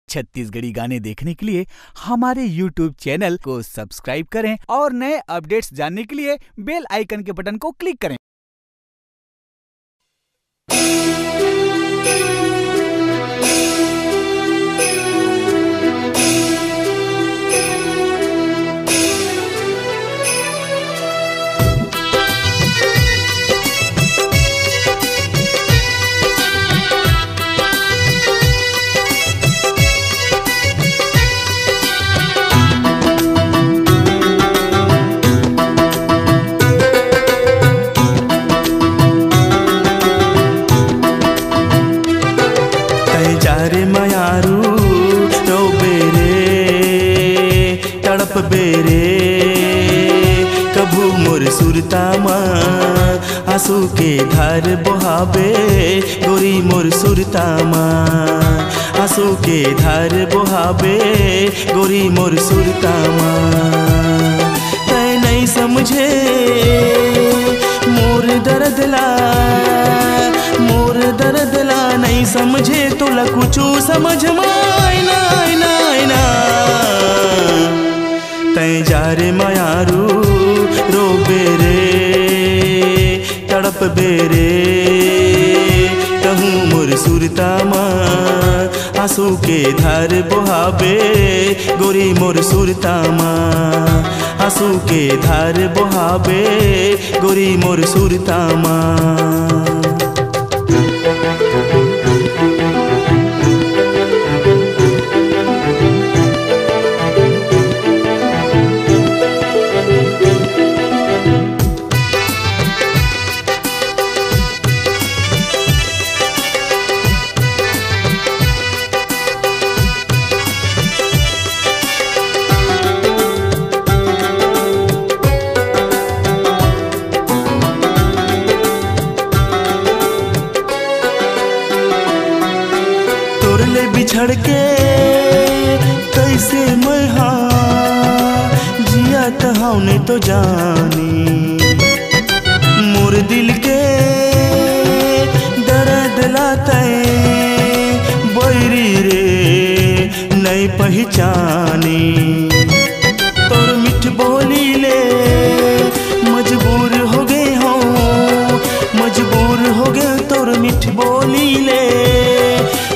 छत्तीसगढ़ी गाने देखने के लिए हमारे YouTube चैनल को सब्सक्राइब करें और नए अपडेट्स जानने के लिए बेल आइकन के बटन को क्लिक करें। रे मयारू रो बेरे तड़प बेरे कभू मोर सुरतामा आंसू के धार बहावे गोरी मोर सुरतामा आंसू के धार बहावे गोरी मोर सुरतामा तय नहीं समझे मोर दर्द ला नहीं समझे तोला कुछ समझ मायना आईना तय जा रे मयारू रो बेरे तड़प बेरे कहूँ मोर सुरतामा आंसू के धार बहावे गोरी मोर सुरतामा आंसू के धार बहावे गोरी मोर सुरतामा। बिछड़ के कैसे मैं जिया तहाउने तो जानी मोर दिल के दर्द लाते बैरी रे नहीं पहचानी तोर मिठ बोली ले मजबूर हो गए तोर मिठ बोली ले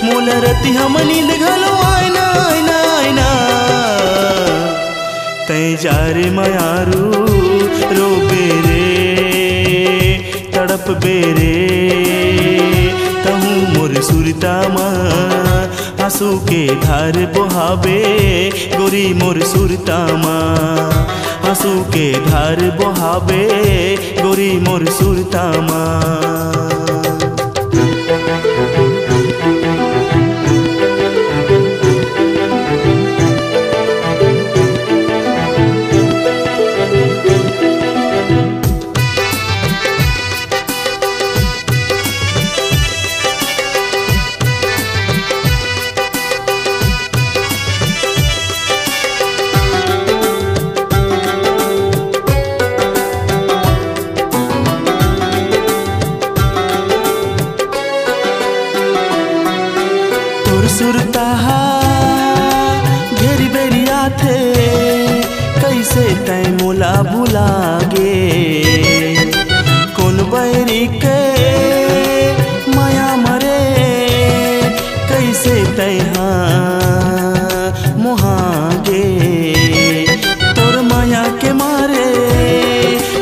मोला रति हम नींद घलो आईना तय जा रे मयारू रो बेरे तड़प बेरे कहूँ मोर सुरतामा आंसू के धार बहावे गोरी मोर सुरतामा आंसू के धार बहावे गोरी मोर सुरतामा। सुरता घेरी बेरिया थे कैसे तय मोला भुलागे कौन बैरी के माया मरे कैसे तय मोहागे तोर माया के मारे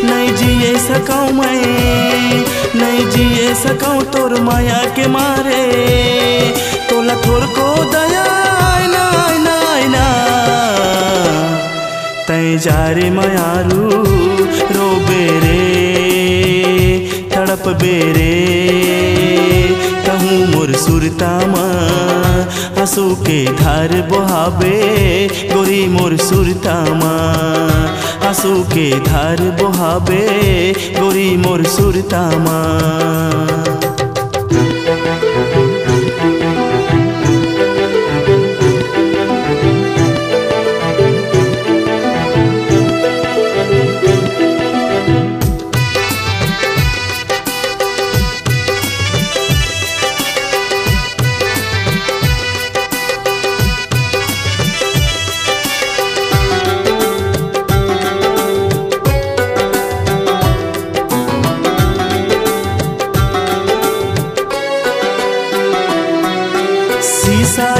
नहीं जिए सकूं मैं नहीं जिए सकूं तोर माया के मारे तोला थोर को दया आईना तय जा रे मयारू रो बेरे तड़प बेरे कहूँ मोर सुरतामा आंसू के धार बहावे गोरी मोर सुरतामा आंसू के धार बहावे गोरी मोर सुरतामा।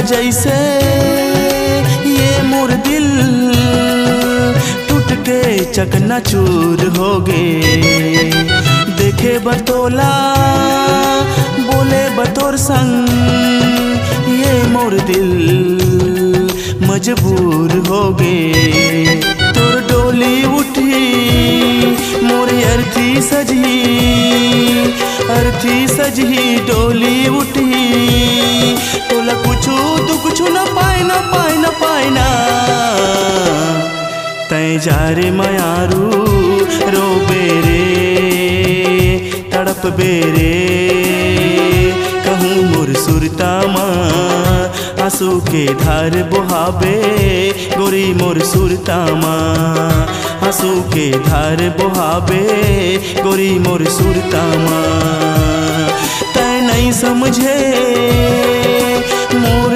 जैसे ये मोर दिल टूट के चकनाचूर हो गए। देखे बतोला बोले बतौर संग ये मोर दिल मजबूर हो गए। तोर डोली उठी मोर अर्थी सजी डोली उठी। तोला कुछू तू कुछू न पाए ना तै जा रे मयारू रो बेरे तड़प बेरे। कहूँ मोर सुरता माँ आंसू के धार बहावे गोरी मोर सुरता माँ आंसू के धार बहावे गोरी मोर सुरता माँ। तै नहीं समझे मोर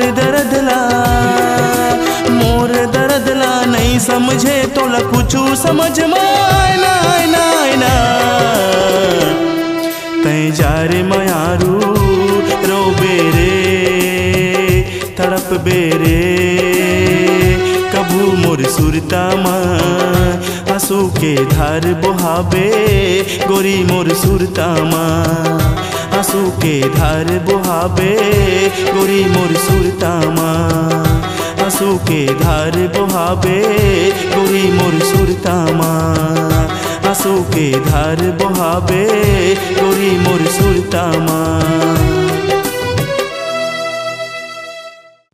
दर्दला नहीं समझे तोला कुछू समझ में ना। तै जा रे मयारू रो बेरे तड़प बेरे। कभू मोर सुरता माँ आंसू के धार बहावे गोरी मोर सुरता माँ आंसू के धार बहावे गोरी मोर सुरता माँ आंसू के धार बहावे गोरी मोर सुरता माँ आंसू के धार बहावे गोरी मोर सुरता माँ।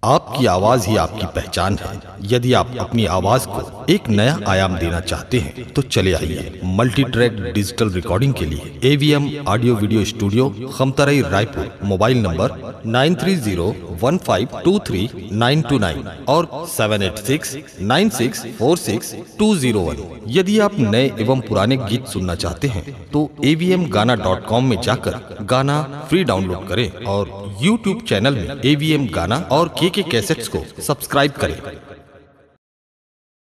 आपकी आवाज ही आपकी पहचान है। यदि आप अपनी आवाज को एक नया आयाम देना चाहते हैं तो चले आइए मल्टी ट्रैक डिजिटल रिकॉर्डिंग के लिए AVM audio video studio Khamtarai Raipur. Mobile number 9301523929 और 7869646201। यदि आप नए एवं पुराने गीत सुनना चाहते हैं तो avmgana.com में जाकर गाना फ्री डाउनलोड करें और YouTube चैनल में AVM गाना और KK कैसेट्स को सब्सक्राइब करें।